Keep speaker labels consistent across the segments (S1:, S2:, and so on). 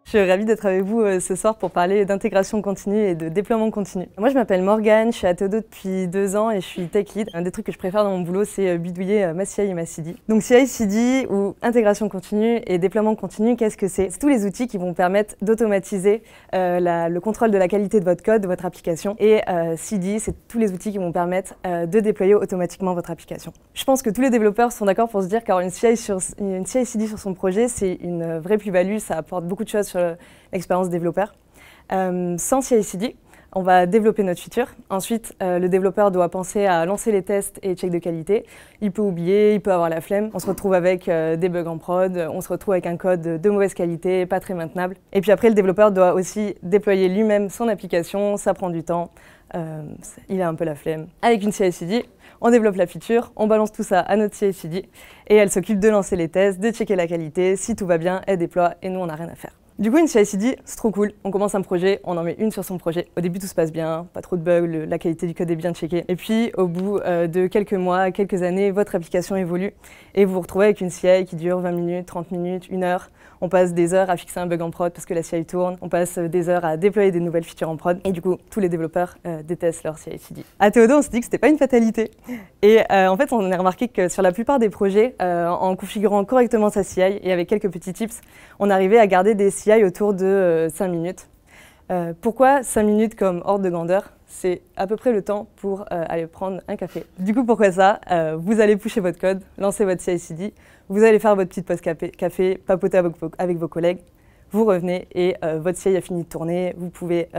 S1: Je suis ravie d'être avec vous ce soir pour parler d'intégration continue et de déploiement continu. Moi, je m'appelle Morgane, je suis à Théodo depuis 2 ans et je suis tech lead. Un des trucs que je préfère dans mon boulot, c'est bidouiller ma CI et ma CD. Donc CI/CD ou intégration continue et déploiement continu, qu'est-ce que c'est? C'est tous les outils qui vont permettre d'automatiser le contrôle de la qualité de votre code, de votre application. Et CD, c'est tous les outils qui vont permettre de déployer automatiquement votre application. Je pense que tous les développeurs sont d'accord pour se dire qu'avoir une CI/CD sur son projet, c'est une vraie plus-value, ça apporte beaucoup de choses sur l'expérience développeur. Sans CI/CD, on va développer notre feature. Ensuite, le développeur doit penser à lancer les tests et checks de qualité. Il peut oublier, il peut avoir la flemme. On se retrouve avec des bugs en prod, on se retrouve avec un code de mauvaise qualité, pas très maintenable. Et puis après, le développeur doit aussi déployer lui-même son application, ça prend du temps, il a un peu la flemme. Avec une CI/CD, on développe la feature, on balance tout ça à notre CI/CD et elle s'occupe de lancer les tests, de checker la qualité. Si tout va bien, elle déploie et nous, on n'a rien à faire. Du coup, une CI/CD, c'est trop cool. On commence un projet, on en met une sur son projet. Au début, tout se passe bien, pas trop de bugs, la qualité du code est bien checkée. Et puis, au bout de quelques mois, quelques années, votre application évolue et vous vous retrouvez avec une CI qui dure 20 minutes, 30 minutes, 1 heure. On passe des heures à fixer un bug en prod parce que la CI tourne. On passe des heures à déployer des nouvelles features en prod. Et du coup, tous les développeurs détestent leur CI/CD. À Théodo, on s'est dit que c'était pas une fatalité. Et en fait, on a remarqué que sur la plupart des projets, en configurant correctement sa CI et avec quelques petits tips, on arrivait à garder des CI autour de 5 minutes. Pourquoi 5 minutes comme ordre de grandeur? C'est à peu près le temps pour aller prendre un café. Du coup, pourquoi ça? Vous allez pusher votre code, lancer votre CI/CD, vous allez faire votre petite pause café, papoter avec vos collègues, vous revenez et votre CI a fini de tourner. Vous pouvez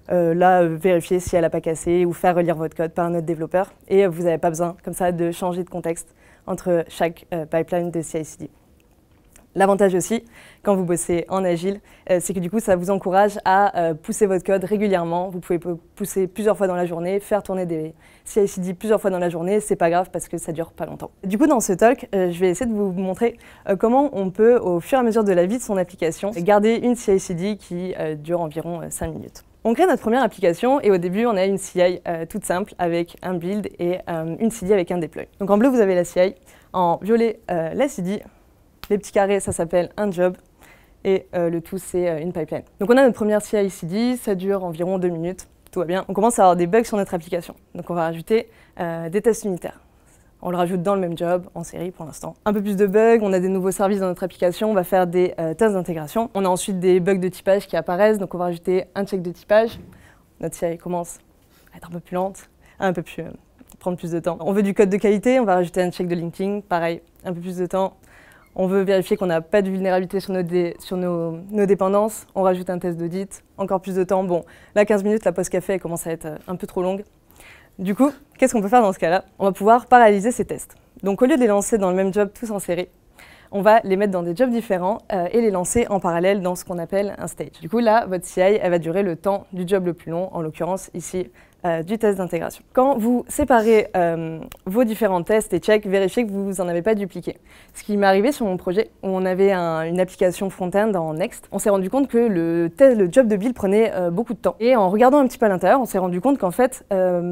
S1: vérifier si elle n'a pas cassé ou faire relire votre code par un autre développeur. Et vous n'avez pas besoin, comme ça, de changer de contexte entre chaque pipeline de CI/CD. L'avantage aussi, quand vous bossez en agile, c'est que du coup, ça vous encourage à pousser votre code régulièrement. Vous pouvez pousser plusieurs fois dans la journée, faire tourner des CI/CD plusieurs fois dans la journée. C'est pas grave parce que ça dure pas longtemps. Du coup, dans ce talk, je vais essayer de vous montrer comment on peut, au fur et à mesure de la vie de son application, garder une CI/CD qui dure environ 5 minutes. On crée notre première application et au début, on a une CI toute simple avec un build et une CD avec un deploy. Donc en bleu, vous avez la CI, en violet, la CD. Les petits carrés, ça s'appelle un job et le tout, c'est une pipeline. Donc on a notre première CI/CD, ça dure environ 2 minutes, tout va bien. On commence à avoir des bugs sur notre application. Donc on va rajouter des tests unitaires. On le rajoute dans le même job, en série pour l'instant. Un peu plus de bugs, on a des nouveaux services dans notre application, on va faire des tests d'intégration. On a ensuite des bugs de typage qui apparaissent, donc on va rajouter un check de typage. Notre CI commence à être un peu plus lente, prendre plus de temps. On veut du code de qualité, on va rajouter un check de linting, pareil, un peu plus de temps. On veut vérifier qu'on n'a pas de vulnérabilité sur nos dépendances. On rajoute un test d'audit, encore plus de temps. Bon, là, 15 minutes, la pause café elle commence à être un peu trop longue. Du coup, qu'est-ce qu'on peut faire dans ce cas-là? On va pouvoir paralléliser ces tests. Donc, au lieu de les lancer dans le même job tous en série, on va les mettre dans des jobs différents et les lancer en parallèle dans ce qu'on appelle un stage. Du coup, là, votre CI, elle va durer le temps du job le plus long, en l'occurrence ici, du test d'intégration. Quand vous séparez vos différents tests et checks, vérifiez que vous n'en avez pas dupliqué. Ce qui m'est arrivé sur mon projet, où on avait une application front-end en Next, on s'est rendu compte que le job de build prenait beaucoup de temps. Et en regardant un petit peu à l'intérieur, on s'est rendu compte qu'en fait,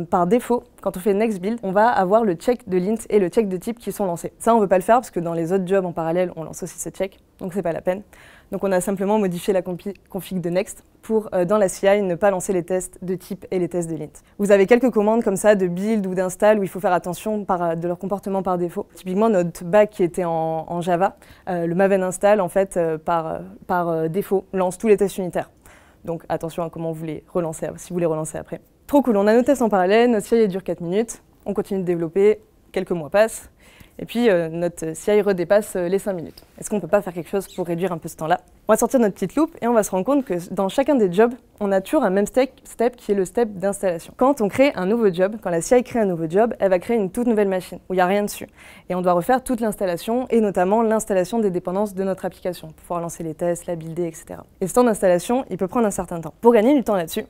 S1: par défaut, quand on fait Next build, on va avoir le check de l'int et le check de type qui sont lancés. Ça, on ne veut pas le faire parce que dans les autres jobs en parallèle, on lance aussi ce check, donc c'est pas la peine. Donc on a simplement modifié la config de Next pour, dans la CI, ne pas lancer les tests de type et les tests de l'int. Vous avez quelques commandes comme ça de build ou d'install où il faut faire attention de leur comportement par défaut. Typiquement, notre back qui était en Java, le maven install, en fait, par défaut, lance tous les tests unitaires. Donc attention à comment vous les relancez, si vous les relancez après. Trop cool, on a nos tests en parallèle, notre CI dure 4 minutes, on continue de développer, quelques mois passent. Et puis, notre CI redépasse les 5 minutes. Est-ce qu'on ne peut pas faire quelque chose pour réduire un peu ce temps-là? On va sortir notre petite loupe et on va se rendre compte que dans chacun des jobs, on a toujours un même step qui est le step d'installation. Quand on crée un nouveau job, quand la CI crée un nouveau job, elle va créer une toute nouvelle machine où il n'y a rien dessus. Et on doit refaire toute l'installation et notamment l'installation des dépendances de notre application pour pouvoir lancer les tests, la builder, etc. Et ce temps d'installation, il peut prendre un certain temps. Pour gagner du temps là-dessus,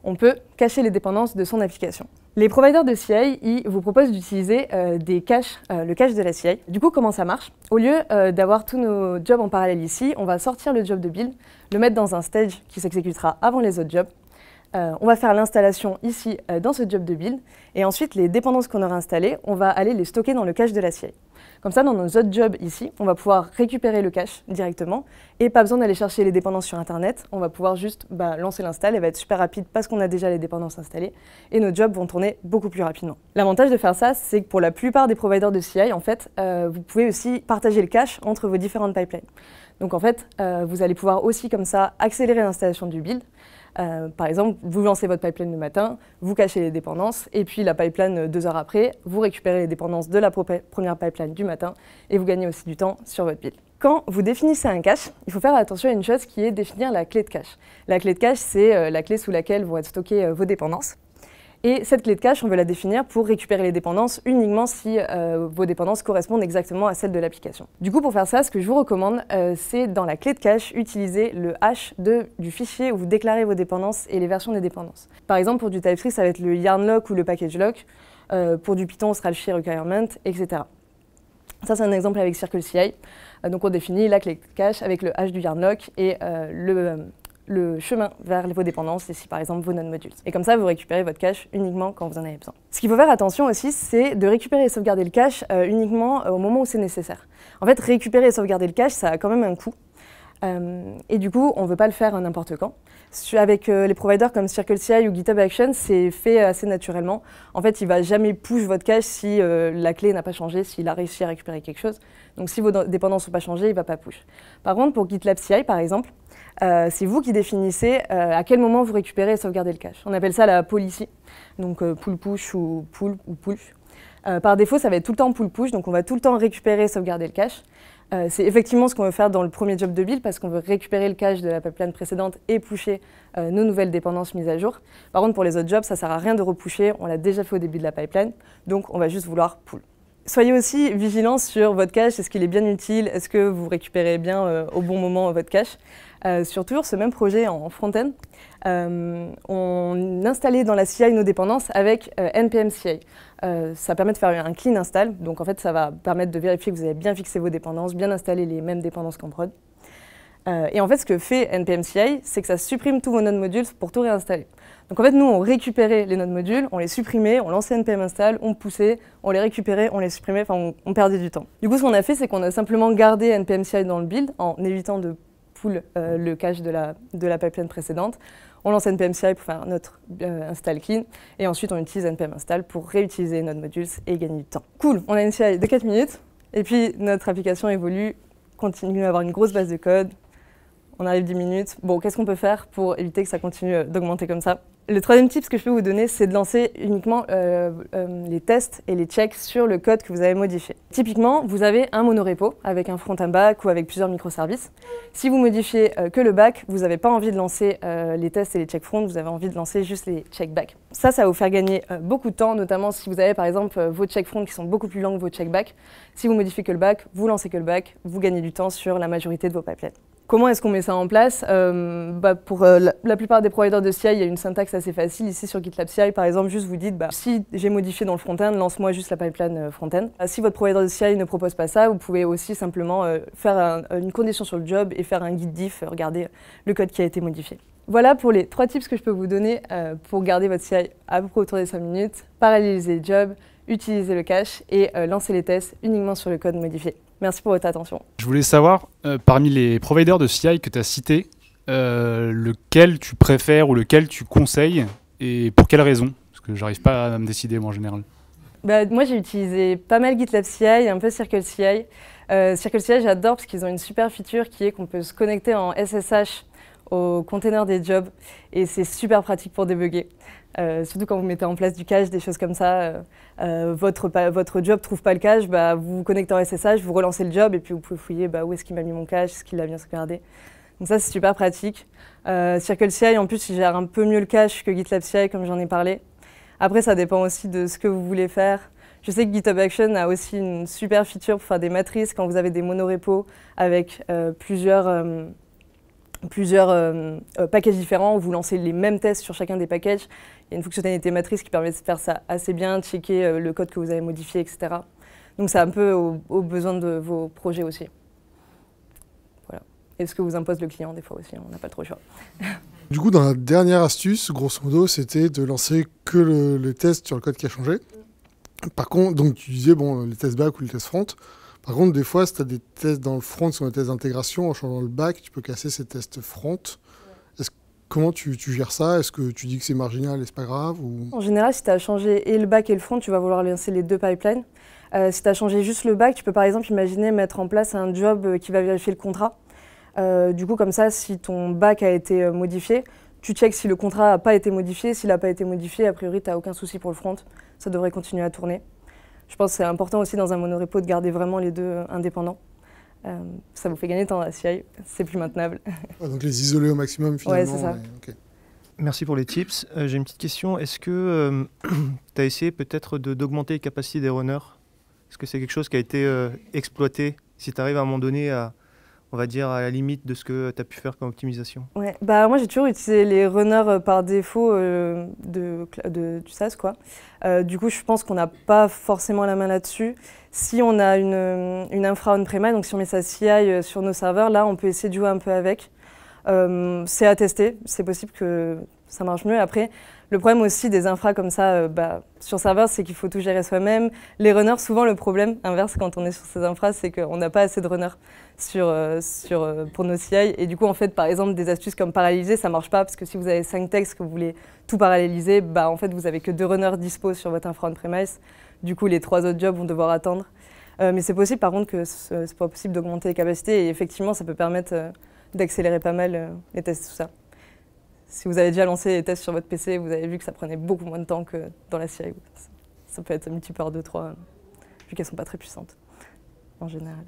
S1: on peut cacher les dépendances de son application. Les providers de CI, ils vous proposent d'utiliser le cache de la CI. Du coup, comment ça marche? Au lieu d'avoir tous nos jobs en parallèle ici, on va sortir le job de build, le mettre dans un stage qui s'exécutera avant les autres jobs. On va faire l'installation ici dans ce job de build et ensuite les dépendances qu'on aura installées, on va aller les stocker dans le cache de la CI. Comme ça, dans nos autres jobs ici, on va pouvoir récupérer le cache directement et pas besoin d'aller chercher les dépendances sur Internet. On va pouvoir juste lancer l'install, elle va être super rapide parce qu'on a déjà les dépendances installées et nos jobs vont tourner beaucoup plus rapidement. L'avantage de faire ça, c'est que pour la plupart des providers de CI, en fait, vous pouvez aussi partager le cache entre vos différentes pipelines. Donc en fait, vous allez pouvoir aussi comme ça accélérer l'installation du build. Par exemple, vous lancez votre pipeline le matin, vous cachez les dépendances, et puis la pipeline 2 heures après, vous récupérez les dépendances de la première pipeline du matin, et vous gagnez aussi du temps sur votre build. Quand vous définissez un cache, il faut faire attention à une chose qui est définir la clé de cache. La clé de cache, c'est la clé sous laquelle vont être stockées vos dépendances. Et cette clé de cache, on veut la définir pour récupérer les dépendances uniquement si vos dépendances correspondent exactement à celles de l'application. Du coup, pour faire ça, ce que je vous recommande, c'est dans la clé de cache, utiliser le hash du fichier où vous déclarez vos dépendances et les versions des dépendances. Par exemple, pour du TypeScript, ça va être le yarn lock ou le package lock. Pour du Python, on sera le fichier requirement, etc. Ça, c'est un exemple avec CircleCI. Donc, on définit la clé de cache avec le hash du yarn lock et le chemin vers vos dépendances, ici par exemple vos node modules. Et comme ça, vous récupérez votre cache uniquement quand vous en avez besoin. Ce qu'il faut faire attention aussi, c'est de récupérer et sauvegarder le cache uniquement au moment où c'est nécessaire. En fait, récupérer et sauvegarder le cache, ça a quand même un coût. Et du coup, on ne veut pas le faire n'importe quand. Avec les providers comme CircleCI ou GitHub Actions, c'est fait assez naturellement. En fait, il ne va jamais push votre cache si la clé n'a pas changé, s'il a réussi à récupérer quelque chose. Donc si vos dépendances ne sont pas changées, il ne va pas push. Par contre, pour GitLab CI, par exemple, c'est vous qui définissez à quel moment vous récupérez et sauvegardez le cache. On appelle ça la policy, donc pull push ou pull ou push. Par défaut, ça va être tout le temps pull push, donc on va tout le temps récupérer et sauvegarder le cache. C'est effectivement ce qu'on veut faire dans le premier job de build parce qu'on veut récupérer le cache de la pipeline précédente et pusher nos nouvelles dépendances mises à jour. Par contre, pour les autres jobs, ça ne sert à rien de repusher, on l'a déjà fait au début de la pipeline, donc on va juste vouloir pull. Soyez aussi vigilants sur votre cache, est-ce qu'il est bien utile, est-ce que vous récupérez bien au bon moment votre cache. Sur toujours ce même projet en front-end, on installait dans la CI nos dépendances avec npm CI. Ça permet de faire un clean install, donc en fait ça va permettre de vérifier que vous avez bien fixé vos dépendances, bien installé les mêmes dépendances qu'en prod. Et en fait ce que fait npm CI, c'est que ça supprime tous vos node modules pour tout réinstaller. Donc en fait nous on récupérait les node modules, on les supprimait, on lançait npm install, on poussait, on les récupérait, on les supprimait, enfin on perdait du temps. Du coup ce qu'on a fait, c'est qu'on a simplement gardé npm CI dans le build en évitant de le cache de la pipeline précédente. On lance npm CI pour faire notre install clean et ensuite on utilise npm install pour réutiliser notre modules et gagner du temps. Cool, on a une CI de 4 minutes et puis notre application évolue, continue à avoir une grosse base de code. On arrive 10 minutes. Bon, qu'est-ce qu'on peut faire pour éviter que ça continue d'augmenter comme ça? Le troisième tip que je peux vous donner, c'est de lancer uniquement les tests et les checks sur le code que vous avez modifié. Typiquement, vous avez un monorepo avec un front, un back ou avec plusieurs microservices. Si vous modifiez que le back, vous n'avez pas envie de lancer les tests et les checks front, vous avez envie de lancer juste les checks back. Ça va vous faire gagner beaucoup de temps, notamment si vous avez par exemple vos checks front qui sont beaucoup plus longs que vos checks back. Si vous modifiez que le back, vous lancez que le back, vous gagnez du temps sur la majorité de vos pipelines. Comment est-ce qu'on met ça en place? Pour la plupart des providers de CI, il y a une syntaxe assez facile. Ici sur GitLab CI, par exemple, juste vous dites si j'ai modifié dans le front-end, lance-moi juste la pipeline front-end. Si votre provider de CI ne propose pas ça, vous pouvez aussi simplement faire une condition sur le job et faire un git diff, regarder le code qui a été modifié. Voilà pour les 3 tips que je peux vous donner pour garder votre CI à peu près autour des 5 minutes, paralléliser les jobs, utiliser le cache et lancer les tests uniquement sur le code modifié. Merci pour votre attention.
S2: Je voulais savoir, parmi les providers de CI que tu as cités, lequel tu préfères ou lequel tu conseilles et pour quelles raisons? Parce que j'arrive pas à me décider moi en général.
S1: Moi j'ai utilisé pas mal GitLab CI, un peu CircleCI. CircleCI j'adore parce qu'ils ont une super feature qui est qu'on peut se connecter en SSH au container des jobs et c'est super pratique pour débugger. Surtout quand vous mettez en place du cache, des choses comme ça, votre job ne trouve pas le cache, vous vous connectez en SSH, vous relancez le job et puis vous pouvez fouiller où est-ce qu'il m'a mis mon cache, est-ce qu'il a bien sauvegardé. Donc ça c'est super pratique. CircleCI en plus il gère un peu mieux le cache que GitLab CI comme j'en ai parlé. Après ça dépend aussi de ce que vous voulez faire. Je sais que GitHub Action a aussi une super feature pour faire des matrices quand vous avez des monorepos avec plusieurs packages différents où vous lancez les mêmes tests sur chacun des packages. Il y a une fonctionnalité matrice qui permet de faire ça assez bien, de checker le code que vous avez modifié, etc. Donc c'est un peu aux besoins de vos projets aussi. Voilà. Et ce que vous impose le client des fois aussi, on n'a pas trop le choix.
S3: Du coup, dans la dernière astuce, grosso modo, c'était de lancer que le test sur le code qui a changé. Par contre, donc tu disais, bon, les tests back ou les tests front. Par contre, des fois, si tu as des tests dans le front, sur des tests d'intégration, en changeant le back, tu peux casser ces tests front. Comment tu gères ça? Est-ce que tu dis que c'est marginal et c'est pas grave ou...
S1: En général, si tu as changé et le back et le front, tu vas vouloir lancer les deux pipelines. Si tu as changé juste le back, tu peux par exemple imaginer mettre en place un job qui va vérifier le contrat. Du coup, comme ça, si ton back a été modifié, tu checks si le contrat n'a pas été modifié. S'il n'a pas été modifié, a priori, tu n'as aucun souci pour le front. Ça devrait continuer à tourner. Je pense que c'est important aussi dans un monorepo de garder vraiment les deux indépendants. Ça vous fait gagner de temps dans la CI, c'est plus maintenable.
S3: Donc les isoler au maximum finalement.
S1: Ouais, c'est ça.
S3: Okay.
S4: Merci pour les tips. J'ai une petite question. Est-ce que tu as essayé peut-être d'augmenter les capacités des runners? Est-ce que c'est quelque chose qui a été exploité? Si tu arrives à un moment donné à, on va dire, à la limite de ce que tu as pu faire comme optimisation?
S1: Ouais, bah moi j'ai toujours utilisé les runners par défaut du SaaS, quoi. Du coup, je pense qu'on n'a pas forcément la main là-dessus. Si on a une infra on-premise, donc si on met sa CI sur nos serveurs, là on peut essayer de jouer un peu avec. C'est à tester, c'est possible que ça marche mieux. Après, le problème aussi des infras comme ça sur serveur, c'est qu'il faut tout gérer soi-même. Les runners, souvent le problème inverse quand on est sur ces infras, c'est qu'on n'a pas assez de runners pour nos CI. Et du coup, en fait, par exemple, des astuces comme paralléliser, ça ne marche pas parce que si vous avez 5 textes que vous voulez tout paralléliser, en fait, vous n'avez que 2 runners dispo sur votre infra on-premise. Du coup, les 3 autres jobs vont devoir attendre. Mais c'est possible, par contre, que ce n'est pas possible d'augmenter les capacités. Et effectivement, ça peut permettre d'accélérer pas mal les tests, tout ça. Si vous avez déjà lancé les tests sur votre PC, vous avez vu que ça prenait beaucoup moins de temps que dans la CI. Ça peut être multiplié par 2-3, vu qu'elles ne sont pas très puissantes, en général.